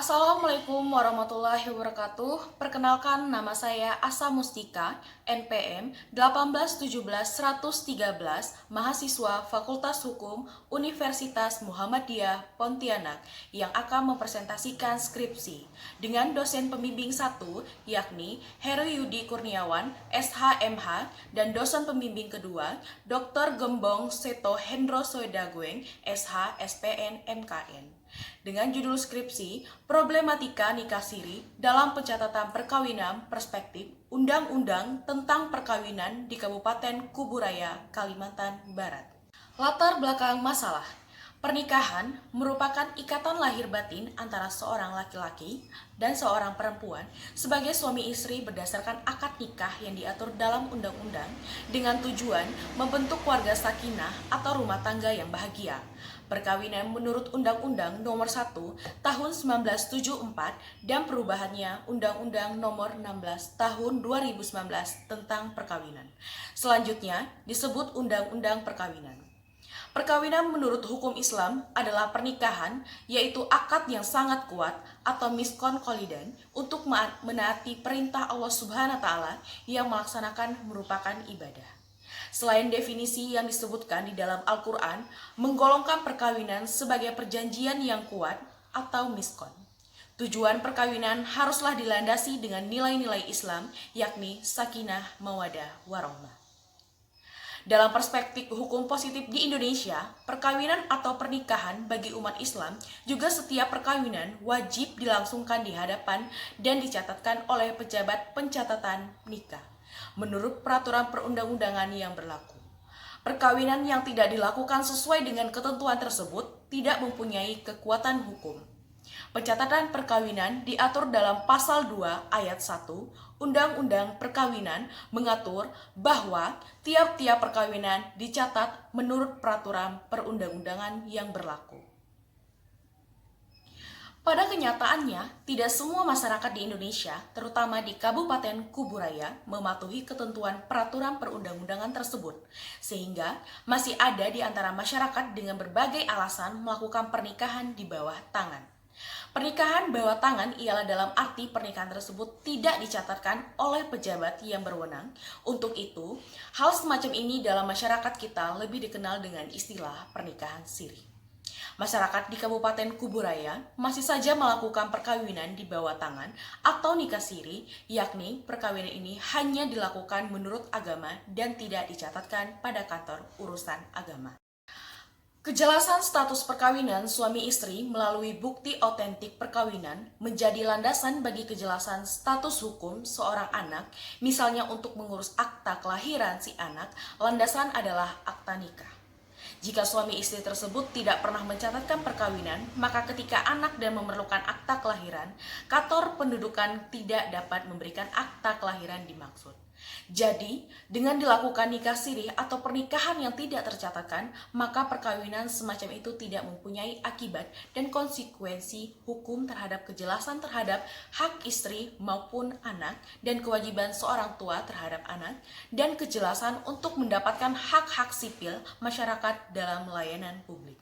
Assalamualaikum warahmatullahi wabarakatuh. Perkenalkan, nama saya Asa Mustika, NPM 1817113, mahasiswa Fakultas Hukum Universitas Muhammadiyah Pontianak yang akan mempresentasikan skripsi dengan dosen pembimbing 1 yakni Heru Yudi Kurniawan, SHMH, dan dosen pembimbing kedua Dr. Gembong Seto Hendro Soedagweng, SH, SPN, MKN. Dengan judul skripsi, Problematika Nikah Siri dalam Pencatatan Perkawinan Perspektif Undang-Undang tentang Perkawinan di Kabupaten Kuburaya, Kalimantan Barat. Latar belakang masalah. Pernikahan merupakan ikatan lahir batin antara seorang laki-laki dan seorang perempuan sebagai suami istri berdasarkan akad nikah yang diatur dalam undang-undang dengan tujuan membentuk keluarga sakinah atau rumah tangga yang bahagia. Perkawinan menurut Undang-Undang Nomor 1 Tahun 1974 dan perubahannya Undang-Undang Nomor 16 Tahun 2019 tentang perkawinan. Selanjutnya disebut Undang-Undang Perkawinan. Perkawinan menurut hukum Islam adalah pernikahan, yaitu akad yang sangat kuat atau miskon koliden untuk menaati perintah Allah Subhanahu wa Ta'ala yang melaksanakan merupakan ibadah. Selain definisi yang disebutkan di dalam Al-Quran, menggolongkan perkawinan sebagai perjanjian yang kuat atau miskon. Tujuan perkawinan haruslah dilandasi dengan nilai-nilai Islam, yakni sakinah, mawadah, warahmah. Dalam perspektif hukum positif di Indonesia, perkawinan atau pernikahan bagi umat Islam juga setiap perkawinan wajib dilangsungkan di hadapan dan dicatatkan oleh pejabat pencatatan nikah menurut peraturan perundang-undangan yang berlaku. Perkawinan yang tidak dilakukan sesuai dengan ketentuan tersebut tidak mempunyai kekuatan hukum. Pencatatan perkawinan diatur dalam Pasal 2 Ayat 1 Undang-Undang Perkawinan mengatur bahwa tiap-tiap perkawinan dicatat menurut peraturan perundang-undangan yang berlaku. Pada kenyataannya, tidak semua masyarakat di Indonesia, terutama di Kabupaten Kuburaya, mematuhi ketentuan peraturan perundang-undangan tersebut, sehingga masih ada di antara masyarakat dengan berbagai alasan melakukan pernikahan di bawah tangan. Pernikahan bawah tangan ialah dalam arti pernikahan tersebut tidak dicatatkan oleh pejabat yang berwenang. Untuk itu, hal semacam ini dalam masyarakat kita lebih dikenal dengan istilah pernikahan siri. Masyarakat di Kabupaten Kuburaya masih saja melakukan perkawinan di bawah tangan atau nikah siri, yakni perkawinan ini hanya dilakukan menurut agama dan tidak dicatatkan pada kantor urusan agama. Kejelasan status perkawinan suami istri melalui bukti otentik perkawinan menjadi landasan bagi kejelasan status hukum seorang anak, misalnya untuk mengurus akta kelahiran si anak, landasan adalah akta nikah. Jika suami istri tersebut tidak pernah mencatatkan perkawinan, maka ketika anak dan memerlukan akta kelahiran, kantor pendudukan tidak dapat memberikan akta kelahiran dimaksud. Jadi, dengan dilakukan nikah siri atau pernikahan yang tidak tercatatkan, maka perkawinan semacam itu tidak mempunyai akibat dan konsekuensi hukum terhadap kejelasan terhadap hak istri maupun anak dan kewajiban seorang tua terhadap anak dan kejelasan untuk mendapatkan hak-hak sipil masyarakat dalam layanan publik.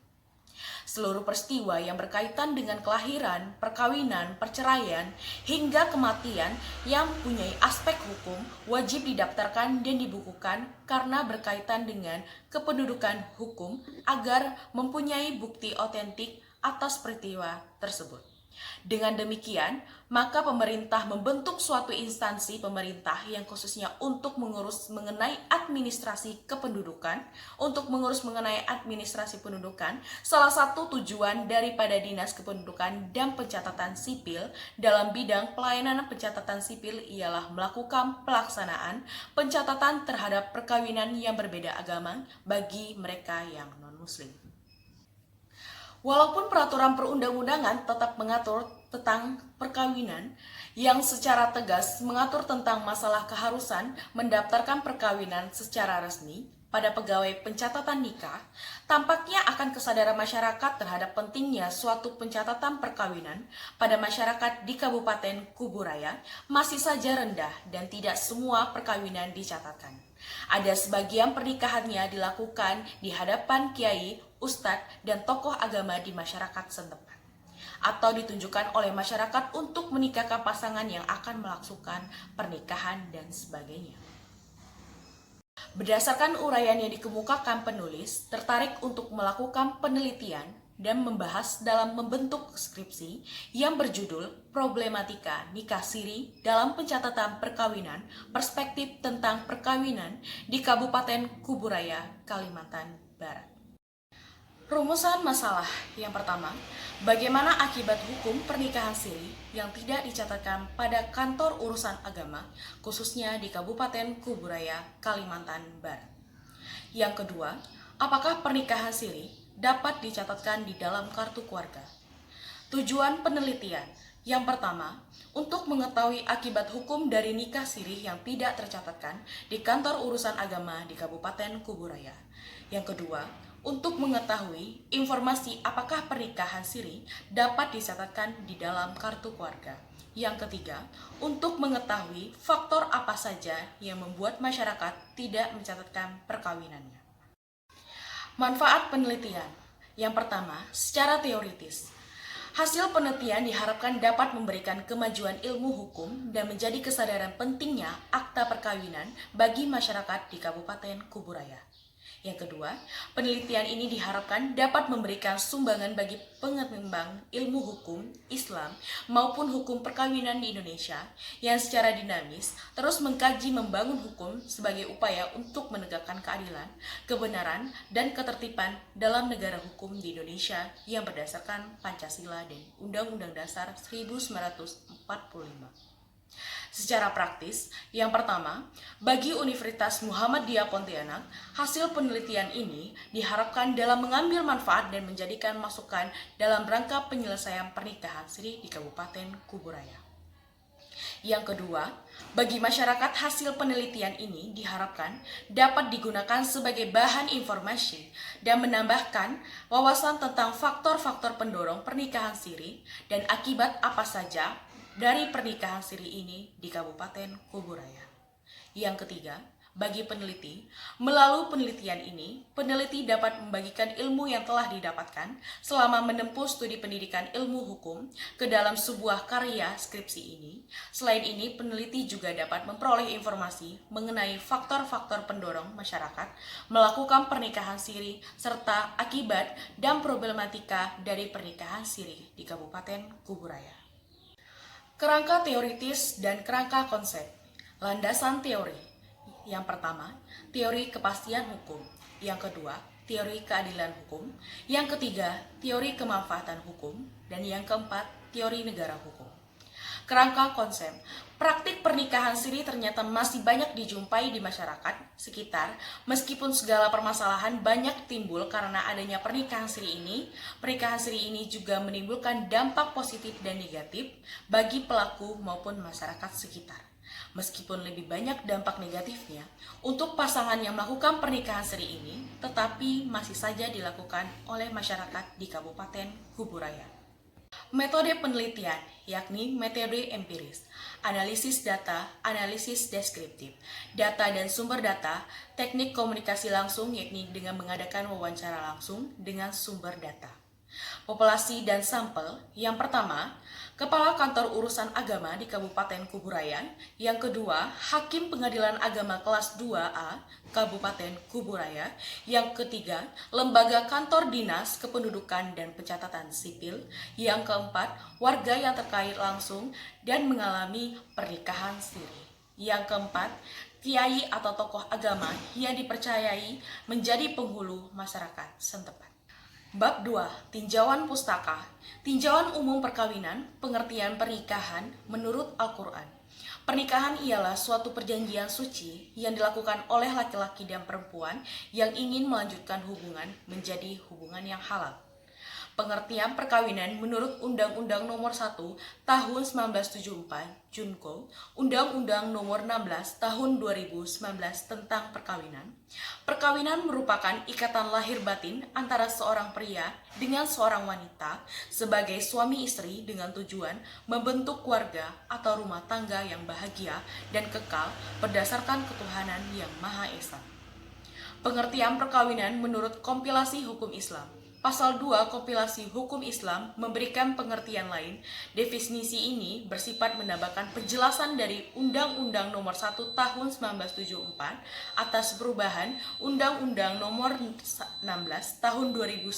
Seluruh peristiwa yang berkaitan dengan kelahiran, perkawinan, perceraian, hingga kematian yang mempunyai aspek hukum wajib didaftarkan dan dibukukan karena berkaitan dengan kependudukan hukum agar mempunyai bukti otentik atas peristiwa tersebut. Dengan demikian, maka pemerintah membentuk suatu instansi pemerintah yang khususnya untuk mengurus mengenai administrasi kependudukan, untuk mengurus mengenai administrasi pendudukan. Salah satu tujuan daripada Dinas Kependudukan dan Pencatatan Sipil dalam bidang pelayanan pencatatan sipil ialah melakukan pelaksanaan pencatatan terhadap perkawinan yang berbeda agama bagi mereka yang non-muslim. Walaupun peraturan perundang-undangan tetap mengatur tentang perkawinan yang secara tegas mengatur tentang masalah keharusan mendaftarkan perkawinan secara resmi pada pegawai pencatatan nikah, tampaknya akan kesadaran masyarakat terhadap pentingnya suatu pencatatan perkawinan pada masyarakat di Kabupaten Kuburaya masih saja rendah dan tidak semua perkawinan dicatatkan. Ada sebagian pernikahannya dilakukan di hadapan kiai, ustadz, dan tokoh agama di masyarakat setempat. atau ditunjukkan oleh masyarakat untuk menikahkan pasangan yang akan melangsungkan pernikahan dan sebagainya. Berdasarkan uraian yang dikemukakan penulis, tertarik untuk melakukan penelitian dan membahas dalam membentuk skripsi yang berjudul Problematika Nikah Siri dalam Pencatatan Perkawinan, Perspektif tentang Perkawinan di Kabupaten Kuburaya, Kalimantan Barat. Rumusan masalah yang pertama, bagaimana akibat hukum pernikahan siri yang tidak dicatatkan pada kantor urusan agama, khususnya di Kabupaten Kuburaya, Kalimantan Barat. Yang kedua, apakah pernikahan siri dapat dicatatkan di dalam kartu keluarga? Tujuan penelitian yang pertama, untuk mengetahui akibat hukum dari nikah siri yang tidak tercatatkan di kantor urusan agama di Kabupaten Kuburaya. Yang kedua, untuk mengetahui informasi apakah pernikahan siri dapat dicatatkan di dalam kartu keluarga. Yang ketiga, untuk mengetahui faktor apa saja yang membuat masyarakat tidak mencatatkan perkawinannya. Manfaat penelitian. Yang pertama, secara teoritis. Hasil penelitian diharapkan dapat memberikan kemajuan ilmu hukum dan menjadi kesadaran pentingnya akta perkawinan bagi masyarakat di Kabupaten Kuburaya. Yang kedua, penelitian ini diharapkan dapat memberikan sumbangan bagi pengembang ilmu hukum Islam maupun hukum perkawinan di Indonesia yang secara dinamis terus mengkaji membangun hukum sebagai upaya untuk menegakkan keadilan, kebenaran, dan ketertiban dalam negara hukum di Indonesia yang berdasarkan Pancasila dan Undang-Undang Dasar 1945. Secara praktis, yang pertama, bagi Universitas Muhammadiyah Pontianak, hasil penelitian ini diharapkan dalam mengambil manfaat dan menjadikan masukan dalam rangka penyelesaian pernikahan siri di Kabupaten Kuburaya. Yang kedua, bagi masyarakat hasil penelitian ini diharapkan dapat digunakan sebagai bahan informasi dan menambahkan wawasan tentang faktor-faktor pendorong pernikahan siri dan akibat apa saja dari pernikahan siri ini di Kabupaten Kuburaya. Yang ketiga, bagi peneliti, melalui penelitian ini, peneliti dapat membagikan ilmu yang telah didapatkan selama menempuh studi pendidikan ilmu hukum ke dalam sebuah karya skripsi ini. Selain ini, peneliti juga dapat memperoleh informasi mengenai faktor-faktor pendorong masyarakat melakukan pernikahan siri serta akibat dan problematika dari pernikahan siri di Kabupaten Kuburaya. Kerangka teoritis dan kerangka konsep. Landasan teori. Yang pertama, teori kepastian hukum. Yang kedua, teori keadilan hukum. Yang ketiga, teori kemanfaatan hukum. Dan yang keempat, teori negara hukum. Kerangka konsep. Praktik pernikahan siri ternyata masih banyak dijumpai di masyarakat sekitar, meskipun segala permasalahan banyak timbul karena adanya pernikahan siri ini. Pernikahan siri ini juga menimbulkan dampak positif dan negatif bagi pelaku maupun masyarakat sekitar. Meskipun lebih banyak dampak negatifnya untuk pasangan yang melakukan pernikahan siri ini, tetapi masih saja dilakukan oleh masyarakat di Kabupaten Kuburaya. Metode penelitian, yakni metode empiris, analisis data, analisis deskriptif, data dan sumber data, teknik komunikasi langsung, yakni dengan mengadakan wawancara langsung dengan sumber data. Populasi dan sampel. Yang pertama, Kepala Kantor Urusan Agama di Kabupaten Kuburaya. Yang kedua, Hakim Pengadilan Agama Kelas 2A Kabupaten Kuburaya. Yang ketiga, Lembaga Kantor Dinas Kependudukan dan Pencatatan Sipil. Yang keempat, warga yang terkait langsung dan mengalami pernikahan siri. Yang keempat, kiai atau tokoh agama yang dipercayai menjadi penghulu masyarakat setempat. Bab 2. Tinjauan pustaka. Tinjauan umum perkawinan, pengertian pernikahan menurut Al-Quran. Pernikahan ialah suatu perjanjian suci yang dilakukan oleh laki-laki dan perempuan yang ingin melanjutkan hubungan menjadi hubungan yang halal. Pengertian perkawinan menurut Undang-Undang Nomor 1 Tahun 1974 Junko, Undang-Undang Nomor 16 Tahun 2019 tentang perkawinan. Perkawinan merupakan ikatan lahir batin antara seorang pria dengan seorang wanita sebagai suami istri dengan tujuan membentuk keluarga atau rumah tangga yang bahagia dan kekal berdasarkan ketuhanan yang Maha Esa. Pengertian perkawinan menurut kompilasi hukum Islam. Pasal 2 Kompilasi Hukum Islam memberikan pengertian lain. Definisi ini bersifat menambahkan penjelasan dari Undang-Undang Nomor 1 Tahun 1974 atas perubahan Undang-Undang Nomor 16 Tahun 2019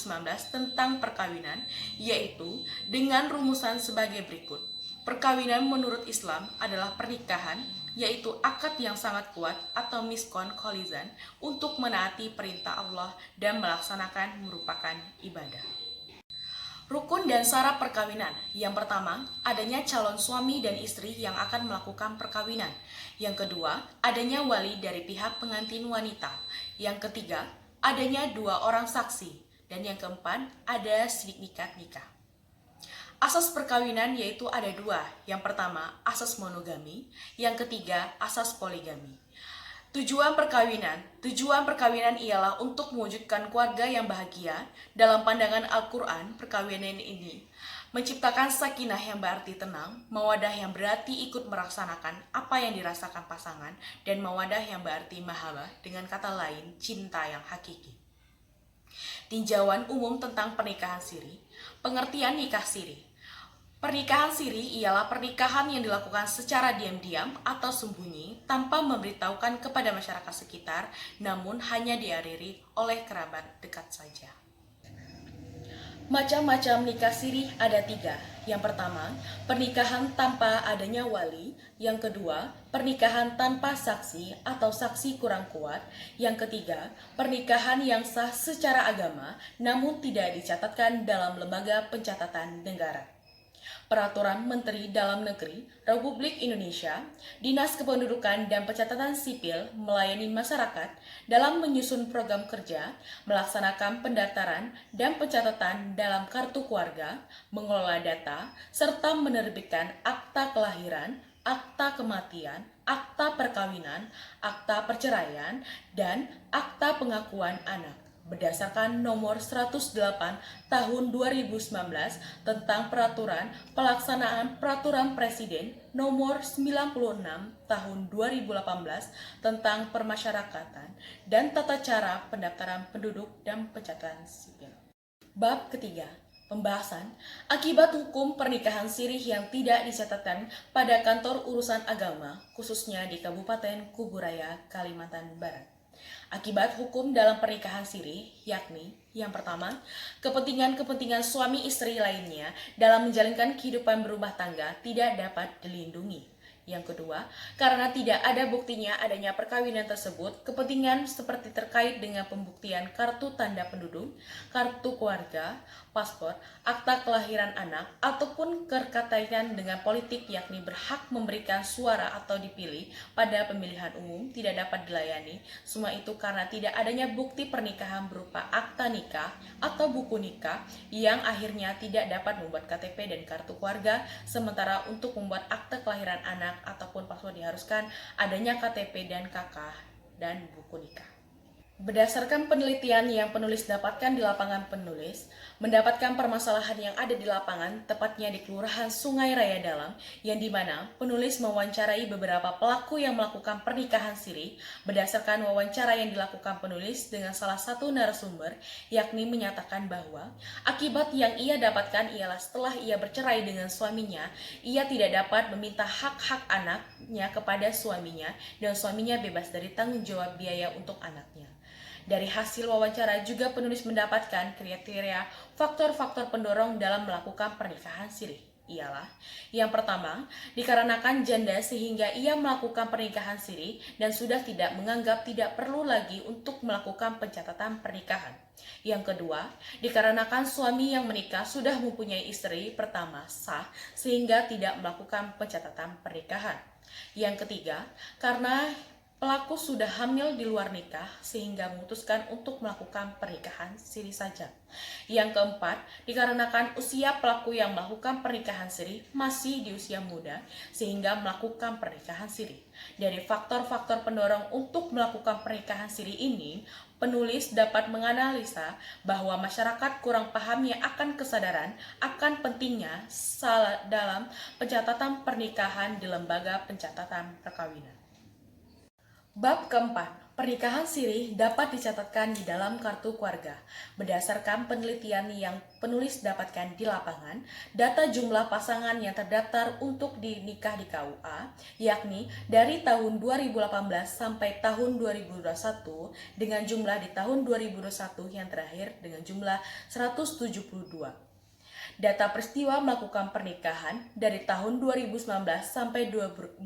tentang perkawinan, yaitu dengan rumusan sebagai berikut. Perkawinan menurut Islam adalah pernikahan, yaitu akad yang sangat kuat atau miskon kolizan untuk menaati perintah Allah dan melaksanakan merupakan ibadah. Rukun dan syarat perkawinan. Yang pertama, adanya calon suami dan istri yang akan melakukan perkawinan. Yang kedua, adanya wali dari pihak pengantin wanita. Yang ketiga, adanya 2 orang saksi. Dan yang keempat, ada sindikat nikah. Asas perkawinan yaitu ada 2. Yang pertama, asas monogami. Yang ketiga, asas poligami. Tujuan perkawinan ialah untuk mewujudkan keluarga yang bahagia. Dalam pandangan Al-Quran, perkawinan ini menciptakan sakinah yang berarti tenang, mawadah yang berarti ikut merasakan apa yang dirasakan pasangan, dan mawadah yang berarti mahabbah, dengan kata lain, cinta yang hakiki. Tinjauan umum tentang pernikahan siri. Pengertian nikah siri. Pernikahan siri ialah pernikahan yang dilakukan secara diam-diam atau sembunyi tanpa memberitahukan kepada masyarakat sekitar, namun hanya dihadiri oleh kerabat dekat saja. Macam-macam nikah siri ada 3. Yang pertama, pernikahan tanpa adanya wali. Yang kedua, pernikahan tanpa saksi atau saksi kurang kuat. Yang ketiga, pernikahan yang sah secara agama namun tidak dicatatkan dalam lembaga pencatatan negara. Peraturan Menteri Dalam Negeri Republik Indonesia, Dinas Kependudukan dan Pencatatan Sipil melayani masyarakat dalam menyusun program kerja, melaksanakan pendaftaran dan pencatatan dalam kartu keluarga, mengelola data, serta menerbitkan akta kelahiran, akta kematian, akta perkawinan, akta perceraian, dan akta pengakuan anak. Berdasarkan nomor 108 tahun 2019 tentang peraturan pelaksanaan peraturan Presiden nomor 96 tahun 2018 tentang permasyarakatan dan tata cara pendaftaran penduduk dan pencatatan sipil. Bab ketiga, pembahasan akibat hukum pernikahan siri yang tidak dicatatkan pada kantor urusan agama, khususnya di Kabupaten Kuburaya, Kalimantan Barat. Akibat hukum dalam pernikahan siri, yakni yang pertama, kepentingan-kepentingan suami istri lainnya dalam menjalankan kehidupan berumah tangga tidak dapat dilindungi. Yang kedua, karena tidak ada buktinya adanya perkawinan tersebut, kepentingan seperti terkait dengan pembuktian kartu tanda penduduk, kartu keluarga, paspor, akta kelahiran anak, ataupun berkaitan dengan politik yakni berhak memberikan suara atau dipilih pada pemilihan umum tidak dapat dilayani. Semua itu karena tidak adanya bukti pernikahan berupa akta nikah atau buku nikah yang akhirnya tidak dapat membuat KTP dan kartu keluarga, sementara untuk membuat akta kelahiran anak ataupun paspor diharuskan adanya KTP dan KK dan buku nikah. Berdasarkan penelitian yang penulis dapatkan di lapangan, penulis mendapatkan permasalahan yang ada di lapangan, tepatnya di Kelurahan Sungai Raya Dalam, yang dimana penulis mewawancarai beberapa pelaku yang melakukan pernikahan siri. Berdasarkan wawancara yang dilakukan penulis dengan salah satu narasumber, yakni menyatakan bahwa akibat yang ia dapatkan ialah setelah ia bercerai dengan suaminya, ia tidak dapat meminta hak-hak anaknya kepada suaminya, dan suaminya bebas dari tanggung jawab biaya untuk anaknya. Dari hasil wawancara juga penulis mendapatkan kriteria faktor-faktor pendorong dalam melakukan pernikahan siri. Ialah, yang pertama, dikarenakan janda sehingga ia melakukan pernikahan siri dan sudah tidak menganggap tidak perlu lagi untuk melakukan pencatatan pernikahan. Yang kedua, dikarenakan suami yang menikah sudah mempunyai istri pertama sah sehingga tidak melakukan pencatatan pernikahan. Yang ketiga, karena pelaku sudah hamil di luar nikah sehingga memutuskan untuk melakukan pernikahan siri saja. Yang keempat, dikarenakan usia pelaku yang melakukan pernikahan siri masih di usia muda sehingga melakukan pernikahan siri. Dari faktor-faktor pendorong untuk melakukan pernikahan siri ini, penulis dapat menganalisa bahwa masyarakat kurang pahamnya akan kesadaran akan pentingnya dalam pencatatan pernikahan di lembaga pencatatan perkawinan. Bab keempat, Pernikahan siri dapat dicatatkan di dalam kartu keluarga. Berdasarkan penelitian yang penulis dapatkan di lapangan, data jumlah pasangan yang terdaftar untuk dinikah di KUA, yakni dari tahun 2018 sampai tahun 2021 dengan jumlah di tahun 2021 yang terakhir dengan jumlah 172. Data peristiwa melakukan pernikahan dari tahun 2019 sampai 2021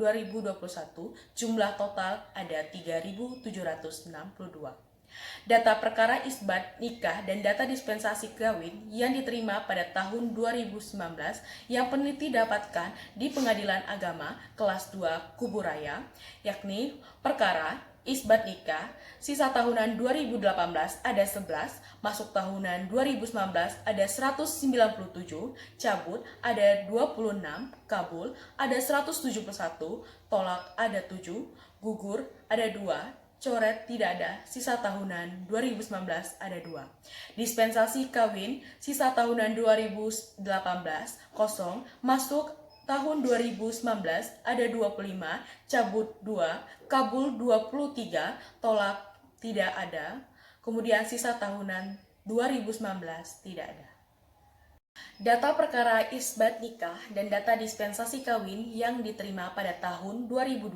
jumlah total ada 3.762. Data perkara isbat nikah dan data dispensasi kawin yang diterima pada tahun 2019 yang peneliti dapatkan di Pengadilan Agama kelas 2 Kuburaya, yakni perkara isbat nikah, sisa tahunan 2018 ada 11, masuk tahunan 2019 ada 197, cabut ada 26, kabul ada 171, tolak ada 7, gugur ada 2, coret tidak ada, sisa tahunan 2019 ada 2. Dispensasi kawin, sisa tahunan 2018 kosong, masuk tahun 2019 ada 25, cabut 2, kabul 23, tolak tidak ada, kemudian sisa tahunan 2019 tidak ada. Data perkara isbat nikah dan data dispensasi kawin yang diterima pada tahun 2020,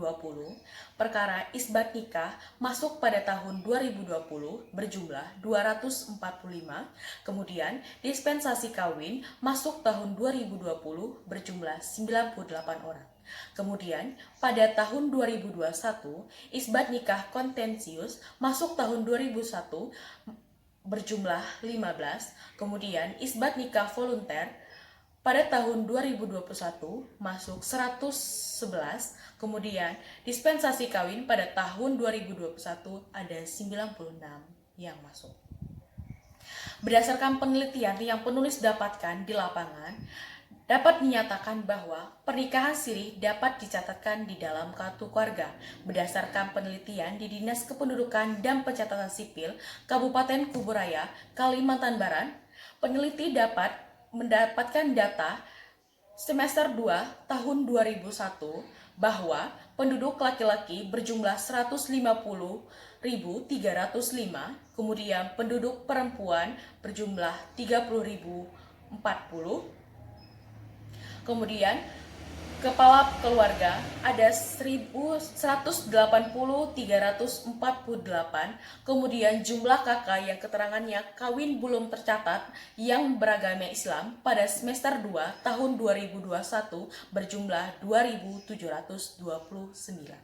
perkara isbat nikah masuk pada tahun 2020 berjumlah 245, kemudian dispensasi kawin masuk tahun 2020 berjumlah 98 orang. Kemudian, pada tahun 2021, isbat nikah kontensius masuk tahun 2001 berjumlah 15, kemudian isbat nikah volunter pada tahun 2021 masuk 111, kemudian dispensasi kawin pada tahun 2021 ada 96 yang masuk. Berdasarkan penelitian yang penulis dapatkan di lapangan, dapat dinyatakan bahwa pernikahan siri dapat dicatatkan di dalam kartu keluarga. Berdasarkan penelitian di Dinas Kependudukan dan Pencatatan Sipil Kabupaten Kuburaya, Kalimantan Barat, peneliti dapat mendapatkan data semester 2 tahun 2001 bahwa penduduk laki-laki berjumlah 150.305, kemudian penduduk perempuan berjumlah 30.040, kemudian kepala keluarga ada 180.348, kemudian jumlah kakak yang keterangannya kawin belum tercatat yang beragama Islam pada semester 2 tahun 2021 berjumlah 2.729.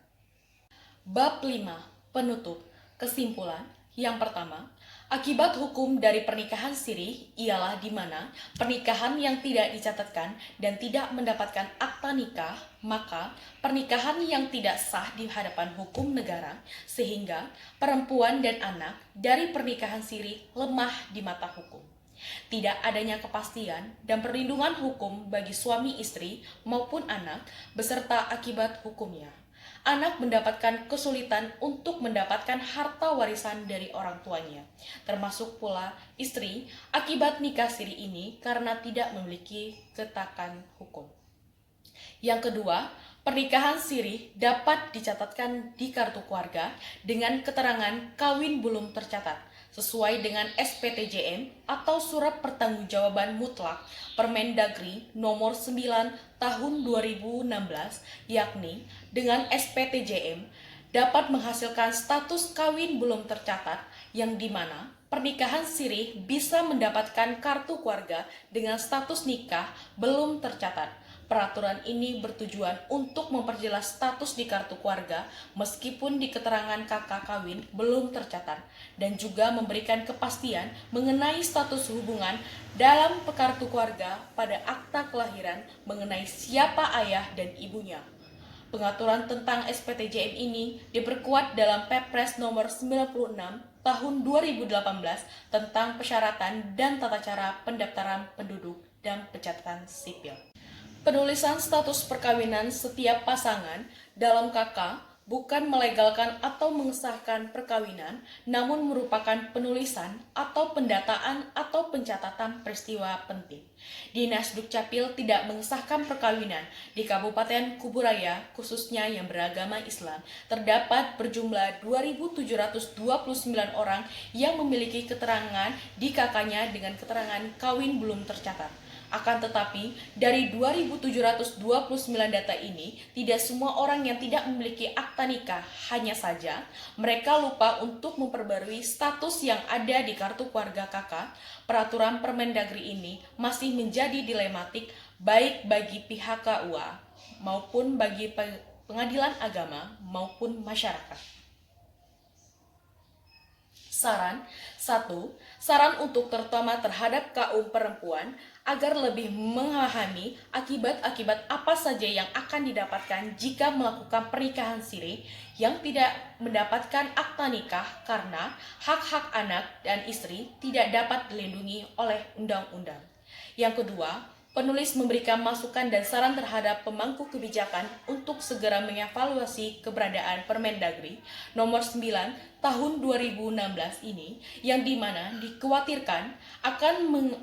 Bab 5. Penutup. Kesimpulan. Yang pertama, akibat hukum dari pernikahan siri ialah di mana pernikahan yang tidak dicatatkan dan tidak mendapatkan akta nikah, maka pernikahan yang tidak sah di hadapan hukum negara, sehingga perempuan dan anak dari pernikahan siri lemah di mata hukum. Tidak adanya kepastian dan perlindungan hukum bagi suami istri maupun anak beserta akibat hukumnya. Anak mendapatkan kesulitan untuk mendapatkan harta warisan dari orang tuanya, termasuk pula istri akibat nikah siri ini karena tidak memiliki ketakan hukum. Yang kedua, pernikahan siri dapat dicatatkan di kartu keluarga dengan keterangan kawin belum tercatat, sesuai dengan SPTJM atau Surat Pertanggungjawaban Mutlak Permendagri nomor 9 tahun 2016, yakni dengan SPTJM dapat menghasilkan status kawin belum tercatat yang dimana pernikahan siri bisa mendapatkan kartu keluarga dengan status nikah belum tercatat. Peraturan ini bertujuan untuk memperjelas status di kartu keluarga meskipun di keterangan kakak kawin belum tercatat dan juga memberikan kepastian mengenai status hubungan dalam kartu keluarga pada akta kelahiran mengenai siapa ayah dan ibunya. Pengaturan tentang SPTJM ini diperkuat dalam Perpres nomor 96 tahun 2018 tentang persyaratan dan tata cara pendaftaran penduduk dan pencatatan sipil. Penulisan status perkawinan setiap pasangan dalam KK bukan melegalkan atau mengesahkan perkawinan, namun merupakan penulisan atau pendataan atau pencatatan peristiwa penting. Dinas Dukcapil tidak mengesahkan perkawinan di Kabupaten Kuburaya, khususnya yang beragama Islam. Terdapat berjumlah 2.729 orang yang memiliki keterangan di KK-nya dengan keterangan kawin belum tercatat. Akan tetapi, dari 2.729 data ini, tidak semua orang yang tidak memiliki akta nikah, hanya saja mereka lupa untuk memperbarui status yang ada di kartu keluarga kakak. Peraturan Permendagri ini masih menjadi dilematik baik bagi pihak KUA maupun bagi pengadilan agama maupun masyarakat. Saran 1. Saran untuk terutama terhadap kaum perempuan agar lebih memahami akibat-akibat apa saja yang akan didapatkan jika melakukan pernikahan siri yang tidak mendapatkan akta nikah karena hak-hak anak dan istri tidak dapat dilindungi oleh undang-undang. Yang kedua, penulis memberikan masukan dan saran terhadap pemangku kebijakan untuk segera mengevaluasi keberadaan Permendagri nomor 9 tahun 2016 ini, yang dimana dikhawatirkan akan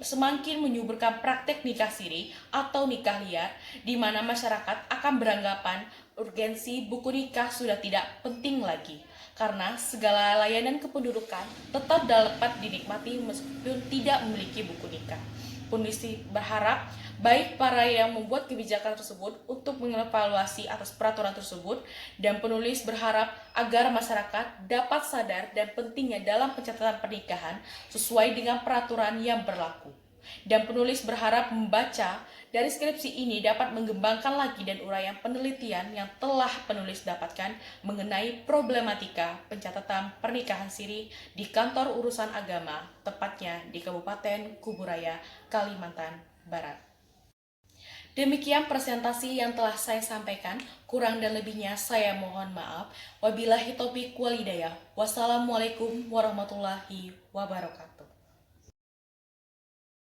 semakin menyuburkan praktek nikah siri atau nikah liar, di mana masyarakat akan beranggapan urgensi buku nikah sudah tidak penting lagi, karena segala layanan kependudukan tetap dapat dinikmati meskipun tidak memiliki buku nikah. Penulis berharap baik para yang membuat kebijakan tersebut untuk mengevaluasi atas peraturan tersebut, dan penulis berharap agar masyarakat dapat sadar dan pentingnya dalam pencatatan pernikahan sesuai dengan peraturan yang berlaku. Dan penulis berharap membaca dari skripsi ini dapat mengembangkan lagi dan uraian penelitian yang telah penulis dapatkan mengenai problematika pencatatan pernikahan siri di kantor urusan agama, tepatnya di Kabupaten Kuburaya, Kalimantan Barat. Demikian presentasi yang telah saya sampaikan, kurang dan lebihnya saya mohon maaf. Wabillahi taufiq wal hidayah. Wassalamualaikum warahmatullahi wabarakatuh.